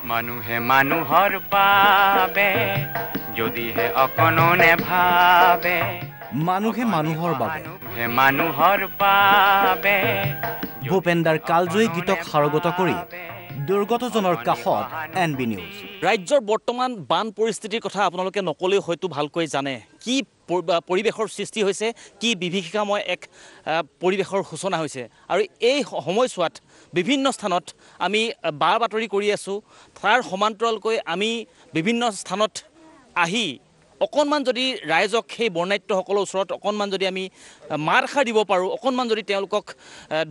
মানুহে মানুহৰ বাবে যদিহে অকণো নেভাবে মানুহে মানুহৰ বাবে মানুহৰ বাবে ভূপেন্দাৰ কালজয়ী গীতক সাৰগত কৰি দুৰ্গতজনৰ কাষত NB নিউজ। ৰাজ্যৰ বৰ্তমান বান পৰিস্থিতিৰ কথা আপোনালোকে নকলেও হয়তো ভালকৈ জানে কি পৰিৱেশৰ সৃষ্টি হৈছে কি বিভীষিকাময় এক পৰিৱেশৰ সূচনা হৈছে আৰু এই সময়ছোৱাত বিভিন্ন স্থানত আমি বাৰ বাতৰি কৰি আছোঁ তাৰ সমান্তৰালকৈ আমি বিভিন্ন স্থানত আহি অকণমান যদি ৰাইজক সেই বৰ্ণাঢ্যসকলৰ ওচৰত অকণমান যদি আমি মাৰষাৰ দিব পাৰোঁ অকণমান যদি তেওঁলোকক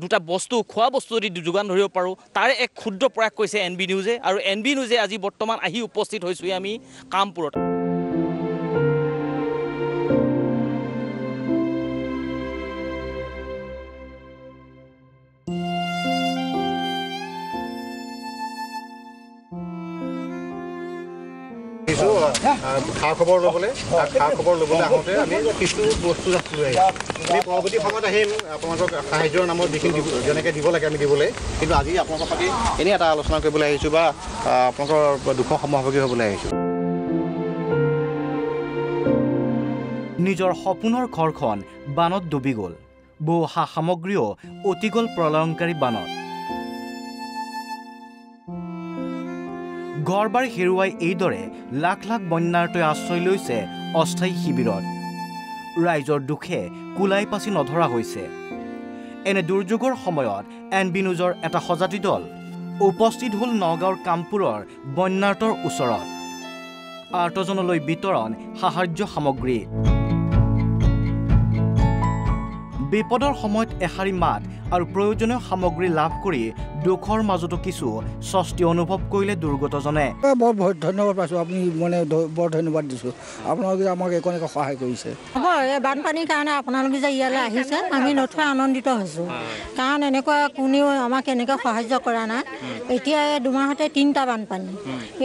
দুটা বস্তু খোৱা বস্তু যদি যোগান ধৰিব পাৰোঁ তাৰে এক ক্ষুদ্ৰ প্ৰয়াস কৰিছে NB নিউজে আৰু NB নিউজে আজি বৰ্তমান আহি উপস্থিত হৈছোঁ আমি কামপুৰত। খা খবৰ ল'বলৈ আহোঁতে আমি কিছু বস্তু লৈ আহিছোঁ। আমি পৰৱৰ্তী সময়ত আহিম আপোনালোকক সাহায্যৰ নামত যিখিনি যেনেকৈ দিব লাগে আমি দিবলৈ, কিন্তু আজি আপোনালোকৰ সৈতে এনেই এটা আলোচনা কৰিবলৈ আহিছোঁ বা আপোনালোকৰ দুখৰ সহভাগী হ'বলৈ আহিছোঁ। নিজৰ সপোনৰ ঘৰখন বানত ডুবি গ'ল, বহু সা সামগ্ৰীও অতি গ'ল প্ৰলয়ংকাৰী বানত। ঘৰ বাৰী হেৰুৱাই এইদৰে লাখ লাখ বন্যাৰ্থই আশ্ৰয় লৈছে অস্থায়ী শিবিৰত। ৰাইজৰ দুখে কুলাই পাচি নধৰা হৈছে। এনে দুৰ্যোগৰ সময়ত NB নিউজৰ এটা সজাতি দল উপস্থিত হ'ল নগাঁৱৰ কামপুৰৰ বন্যাৰ্থৰ ওচৰত। আৰ্তজনলৈ বিতৰণ সাহায্য সামগ্ৰী। বিপদৰ সময়ত এশাৰী মাত আৰু প্ৰয়োজনীয় সামগ্ৰী লাভ কৰি দুখৰ মাজতো কিছু স্বস্তি অনুভৱ কৰিলে দুৰ্গতজনে। বৰ ধন্যবাদ পাইছোঁ, আপুনি মানে বৰ ধন্যবাদ দিছোঁ, আপোনালোকে আমাক একো সহায় কৰিছে। এই বানপানীৰ কাৰণে আপোনালোকে যে ইয়ালৈ আহিছে আমি নথৈ আনন্দিত হৈছোঁ, কাৰণ এনেকুৱা কোনেও আমাক এনেকৈ সাহায্য কৰা নাই। এতিয়া দুমাহতে 3টা বানপানী,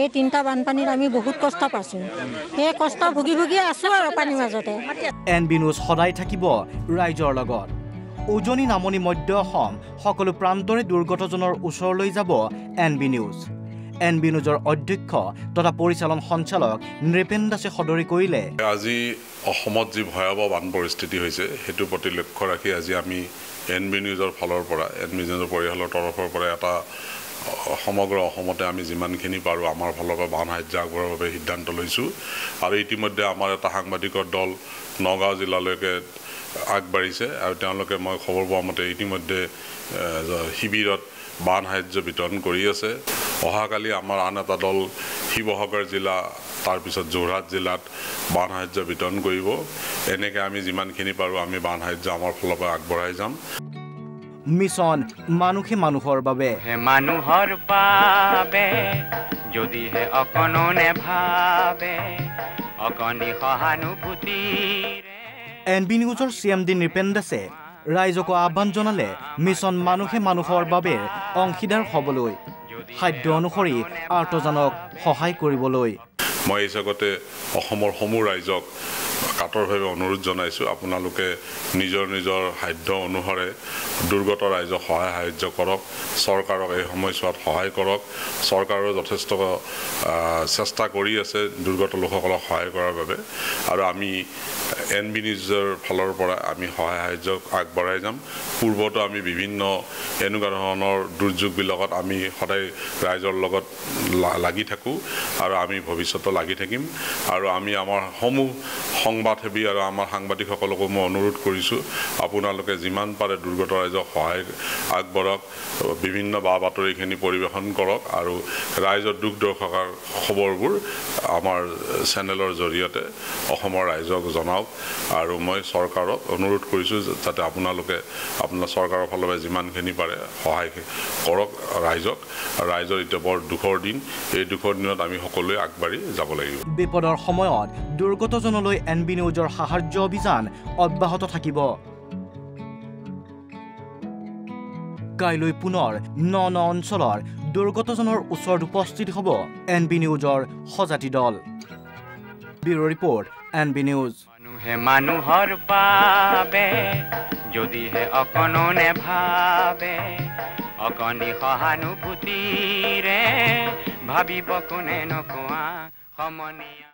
এই 3টা বানপানীত আমি বহুত কষ্ট পাইছোঁ, সেই কষ্ট ভুগি আছোঁ আৰু পানীৰ মাজতে। NB নিউজ সদায় থাকিব ৰাইজৰ লগত। উজনি নামনি মধ্য অসম সকলো প্ৰান্তৰে দুৰ্গতজনৰ ওচৰলৈ যাব NB নিউজ। NB নিউজৰ অধ্যক্ষ তথা পৰিচালন সঞ্চালক নৃপেন দাসে সদৰি কৰিলে। আজি অসমত যি ভয়াৱহ বান পৰিস্থিতি হৈছে সেইটোৰ প্ৰতি লক্ষ্য ৰাখি আজি আমি NB নিউজৰ ফালৰ পৰা NB নিউজৰ পৰিয়ালৰ তৰফৰ পৰা এটা সমগ্ৰ অসমতে আমি যিমানখিনি পাৰোঁ আমাৰ ফালৰ পৰা বান সাহায্য আগবঢ়োৱাৰ বাবে সিদ্ধান্ত লৈছোঁ আৰু ইতিমধ্যে আমাৰ এটা সাংবাদিকৰ দল নগাঁও জিলালৈকে আগবাঢ়িছে আৰু তেওঁলোকে মই খবৰ পোৱা মতে ইতিমধ্যে শিবিৰত বান সাহায্য বিতৰণ কৰি আছে। অহাকালি আমাৰ আন এটা দল শিৱসাগৰ জিলা তাৰপিছত যোৰহাট জিলাত বান সাহায্য বিতৰণ কৰিব। এনেকৈ আমি যিমানখিনি পাৰোঁ আমি বান সাহায্য আমাৰ ফালৰ পৰা আগবঢ়াই যাম। মিছন মানুহে মানুহৰ বাবে যদিহে অকণো নেভাবে অকণি সহানুভূতিৰে। NB নিউজৰ CMD নৃপেন দাসে ৰাইজক আহ্বান জনালে মিছন মানুহে মানুহৰ বাবে অংশীদাৰ হ'বলৈ, সাধ্য অনুসৰি আৰ্তজনক সহায় কৰিবলৈ। মই এই জগতে অসমৰ সমূহ ৰাইজক কাতৰভাৱে অনুৰোধ জনাইছোঁ, আপোনালোকে নিজৰ নিজৰ সাধ্য অনুসাৰে দুৰ্গত ৰাইজক সহায় সাহায্য কৰক, চৰকাৰক এই সময়ছোৱাত সহায় কৰক। চৰকাৰেও যথেষ্ট চেষ্টা কৰি আছে দুৰ্গত লোকসকলক সহায় কৰাৰ বাবে আৰু আমি NB নিউজৰ ফালৰ পৰা আমি সহায় সাহায্য আগবঢ়াই যাম। পূৰ্বতো আমি বিভিন্ন এনেকুৱা ধৰণৰ দুৰ্যোগবিলাকত আমি সদায় ৰাইজৰ লগত লাগি থাকোঁ আৰু আমি ভৱিষ্যতে লাগি থাকিম আৰু আমি আমাৰ সমূহ সংবাদসেৱী আৰু আমাৰ সাংবাদিকসকলকো মই অনুৰোধ কৰিছোঁ আপোনালোকে যিমান পাৰে দুৰ্গত ৰাইজক সহায় আগবঢ়াওক, বিভিন্ন বা বাতৰিখিনি পৰিৱেশন কৰক আৰু ৰাইজৰ দুখ দুৰ্দশাৰ খবৰবোৰ আমাৰ চেনেলৰ জৰিয়তে অসমৰ ৰাইজক জনাওক আৰু মই চৰকাৰক অনুৰোধ কৰিছোঁ যাতে আপোনালোকে আপোনাৰ চৰকাৰৰ ফালৰ পৰা যিমানখিনি পাৰে সহায় কৰক ৰাইজক। ৰাইজৰ এতিয়া বৰ দুখৰ দিন, এই দুখৰ দিনত আমি সকলোৱে আগবাঢ়ি যাব লাগিব। বিপদৰ সময়ত দুৰ্গতজনলৈ NB নিউজৰ সাহায্য অভিযান অব্যাহত থাকিব। কাইলৈ পুনৰ ন অঞ্চলৰ দুৰ্গতজনৰ ওচৰত উপস্থিত হ'ব NB নিউজৰ সজাতি দল। Bureau report NB news. মানুহে মানুহৰ বাবে যদিহে অকণো নেভাবে অকণি সহানুভূতিৰে ভাবিব কোনে নকোৱা সমনীয়া